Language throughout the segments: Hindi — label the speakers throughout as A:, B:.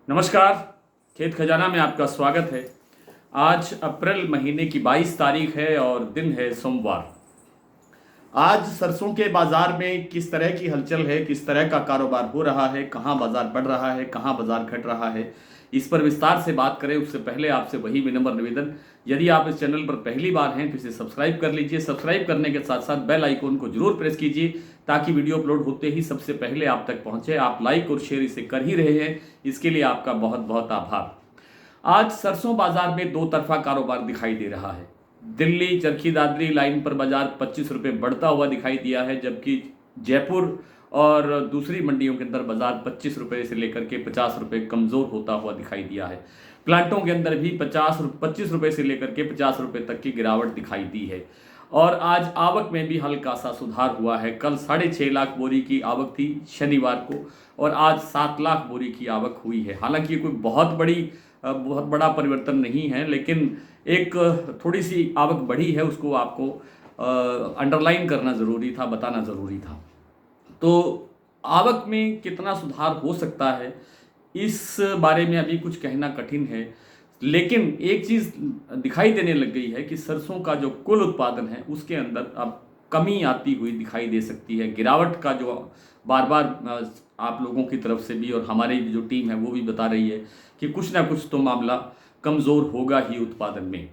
A: नमस्कार। खेत खजाना में आपका स्वागत है। आज अप्रैल महीने की 22 तारीख है और दिन है सोमवार। आज सरसों के बाजार में किस तरह की हलचल है, किस तरह का कारोबार हो रहा है, कहाँ बाजार बढ़ रहा है, कहाँ बाजार घट रहा है, इस पर विस्तार से बात करें उससे पहले आपसे वही विनम्र निवेदन, यदि आप इस चैनल पर पहली बार हैं तो इसे सब्सक्राइब कर लीजिए। सब्सक्राइब करने के साथ साथ बेल आइकन को जरूर प्रेस कीजिए ताकि वीडियो अपलोड होते ही सबसे पहले आप तक पहुंचे। आप लाइक और शेयर इसे कर ही रहे हैं, इसके लिए आपका बहुत बहुत आभार। आज सरसों बाजार में दो तरफा कारोबार दिखाई दे रहा है। दिल्ली चरखी दादरी लाइन पर बाजार 25 रुपये बढ़ता हुआ दिखाई दिया है, जबकि जयपुर और दूसरी मंडियों के अंदर बाजार 25 रुपये से लेकर के 50 रुपये कमज़ोर होता हुआ दिखाई दिया है। प्लांटों के अंदर भी 25 रुपये से लेकर के 50 रुपये तक की गिरावट दिखाई दी है। और आज आवक में भी हल्का सा सुधार हुआ है। कल 6.5 लाख बोरी की आवक थी शनिवार को, और आज 7 लाख बोरी की आवक हुई है। हालांकि कोई बहुत बड़ा परिवर्तन नहीं है, लेकिन एक थोड़ी सी आवक बढ़ी है, उसको आपको अंडरलाइन करना ज़रूरी था, बताना ज़रूरी था। तो आवक में कितना सुधार हो सकता है इस बारे में अभी कुछ कहना कठिन है, लेकिन एक चीज़ दिखाई देने लग गई है कि सरसों का जो कुल उत्पादन है उसके अंदर अब कमी आती हुई दिखाई दे सकती है। गिरावट का जो बार बार आप लोगों की तरफ से भी और हमारी जो टीम है वो भी बता रही है कि कुछ ना कुछ तो मामला कमज़ोर होगा ही उत्पादन में।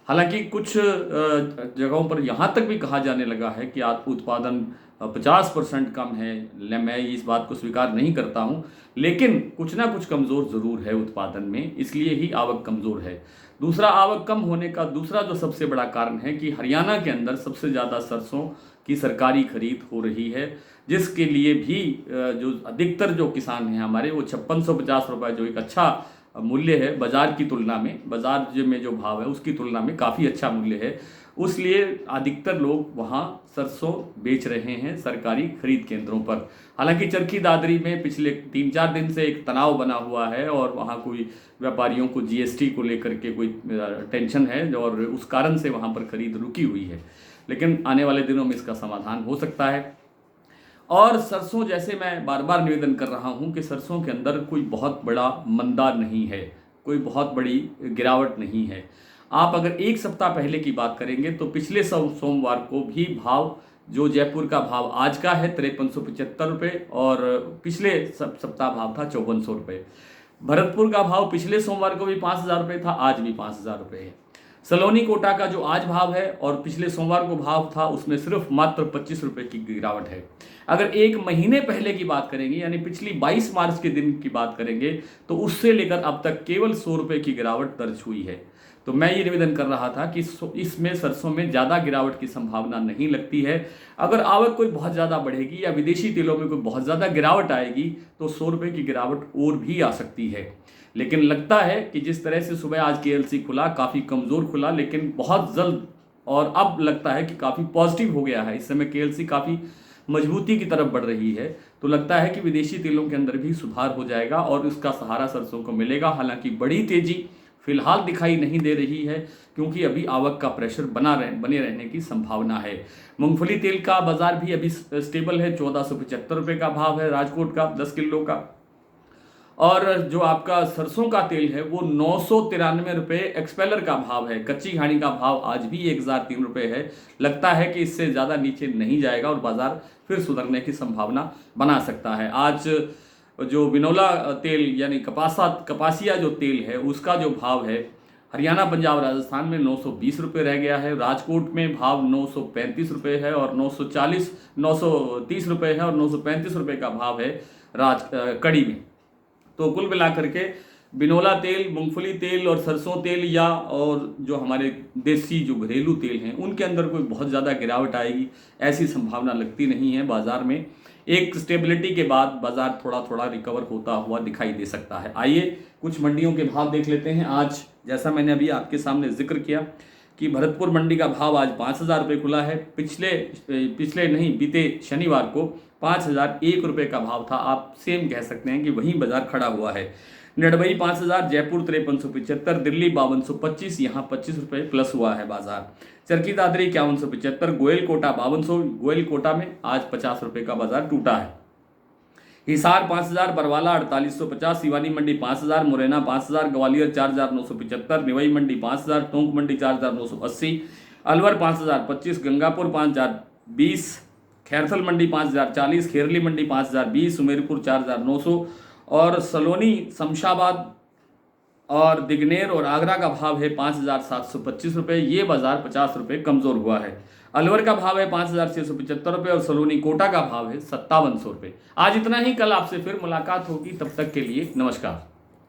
A: हालांकि कुछ जगहों पर यहाँ तक भी कहा जाने लगा है कि उत्पादन 50% कम है। मैं इस बात को स्वीकार नहीं करता हूँ, लेकिन कुछ ना कुछ कमज़ोर ज़रूर है उत्पादन में, इसलिए ही आवक कमज़ोर है। दूसरा, आवक कम होने का दूसरा जो सबसे बड़ा कारण है कि हरियाणा के अंदर सबसे ज़्यादा सरसों की सरकारी खरीद हो रही है, जिसके लिए भी जो अधिकतर जो किसान हैं हमारे, वो 5650 रुपये जो एक अच्छा मूल्य है बाज़ार की तुलना में, बाज़ार में जो भाव है उसकी तुलना में काफ़ी अच्छा मूल्य है, उसलिए अधिकतर लोग वहाँ सरसों बेच रहे हैं सरकारी खरीद केंद्रों पर। हालांकि चरखी दादरी में पिछले 3-4 दिन से एक तनाव बना हुआ है और वहाँ कोई व्यापारियों को जीएसटी को लेकर के कोई टेंशन है और उस कारण से वहाँ पर खरीद रुकी हुई है, लेकिन आने वाले दिनों में इसका समाधान हो सकता है। और सरसों, जैसे मैं बार बार निवेदन कर रहा हूं कि सरसों के अंदर कोई बहुत बड़ा मंदा नहीं है, कोई बहुत बड़ी गिरावट नहीं है। आप अगर एक सप्ताह पहले की बात करेंगे तो पिछले सोमवार को भी भाव, जो जयपुर का भाव आज का है 5375 रुपये और पिछले सप्ताह भाव था 5400 रुपये। भरतपुर का भाव पिछले सोमवार को भी 5000 रुपये था, आज भी 5000 रुपये है। सलोनी कोटा का जो आज भाव है और पिछले सोमवार को भाव था, उसमें सिर्फ मात्र 25 रुपये की गिरावट है। अगर एक महीने पहले की बात करेंगे, यानी पिछली 22 मार्च के दिन की बात करेंगे, तो उससे लेकर अब तक केवल 100 रुपये की गिरावट दर्ज हुई है। तो मैं ये निवेदन कर रहा था कि इसमें सरसों में ज़्यादा गिरावट की संभावना नहीं लगती है। अगर आवक कोई बहुत ज़्यादा बढ़ेगी या विदेशी तेलों में कोई बहुत ज़्यादा गिरावट आएगी तो 100 रुपये की गिरावट और भी आ सकती है। लेकिन लगता है कि जिस तरह से सुबह आज केएलसी खुला, काफ़ी कमज़ोर खुला, लेकिन बहुत जल्द, और अब लगता है कि काफ़ी पॉजिटिव हो गया है। इस समय केएलसी काफ़ी मजबूती की तरफ बढ़ रही है, तो लगता है कि विदेशी तेलों के अंदर भी सुधार हो जाएगा और इसका सहारा सरसों को मिलेगा। हालांकि बड़ी तेजी फिलहाल दिखाई नहीं दे रही है, क्योंकि अभी आवक का प्रेशर बने रहने की संभावना है। मूंगफली तेल का बाजार भी अभी स्टेबल है, 1475 रुपये का भाव है राजकोट का 10 किलो का। और जो आपका सरसों का तेल है वो 993 रुपये एक्सपेलर का भाव है। कच्ची घानी का भाव आज भी 1003 रुपये है। लगता है कि इससे ज़्यादा नीचे नहीं जाएगा और बाजार फिर सुधरने की संभावना बना सकता है। आज जो बिनौला तेल यानी कपासिया जो तेल है उसका जो भाव है हरियाणा, पंजाब, राजस्थान में 920 रुपये रह गया है। राजकोट में भाव 935 रुपये है और 930 रुपये है और 935 रुपये का भाव है कड़ी में। तो कुल मिलाकर के बिनौला तेल, मूंगफली तेल और सरसों तेल और जो हमारे देसी जो घरेलू तेल हैं उनके अंदर कोई बहुत ज़्यादा गिरावट आएगी ऐसी संभावना लगती नहीं है। बाजार में एक स्टेबिलिटी के बाद बाजार थोड़ा थोड़ा रिकवर होता हुआ दिखाई दे सकता है। आइए कुछ मंडियों के भाव देख लेते हैं। आज जैसा मैंने अभी आपके सामने जिक्र किया कि भरतपुर मंडी का भाव आज 5000 रुपये खुला है। बीते शनिवार को 5001 रुपये का भाव था। आप सेम कह सकते हैं कि वहीं बाजार खड़ा हुआ है। निडबई 5000, जयपुर 5375, दिल्ली 5225, यहाँ 25 रुपये प्लस हुआ है बाजार। चरखी दादरी 5175, गोयल कोटा 5200, गोयल कोटा में आज 50 रुपये का बाजार टूटा है। हिसार 5,000, बरवाला 4850, सिवानी मंडी 5,000, मुरैना 5,000, ग्वालियर 4,975, निवई मंडी 5,000, टोंक मंडी 4,980, अलवर 5,025, गंगापुर 5,020, खैरथल मंडी 5,040, खेरली मंडी 5,020, सुमेरपुर 4,900 और सलोनी, शमशाबाद और दिगनेर और आगरा का भाव है 5,725 रुपये। ये बाजार 50 रुपये कमज़ोर हुआ है। अलवर का भाव है 5,675 रुपये और सलोनी कोटा का भाव है 5700 रुपये। आज इतना ही, कल आपसे फिर मुलाकात होगी, तब तक के लिए नमस्कार।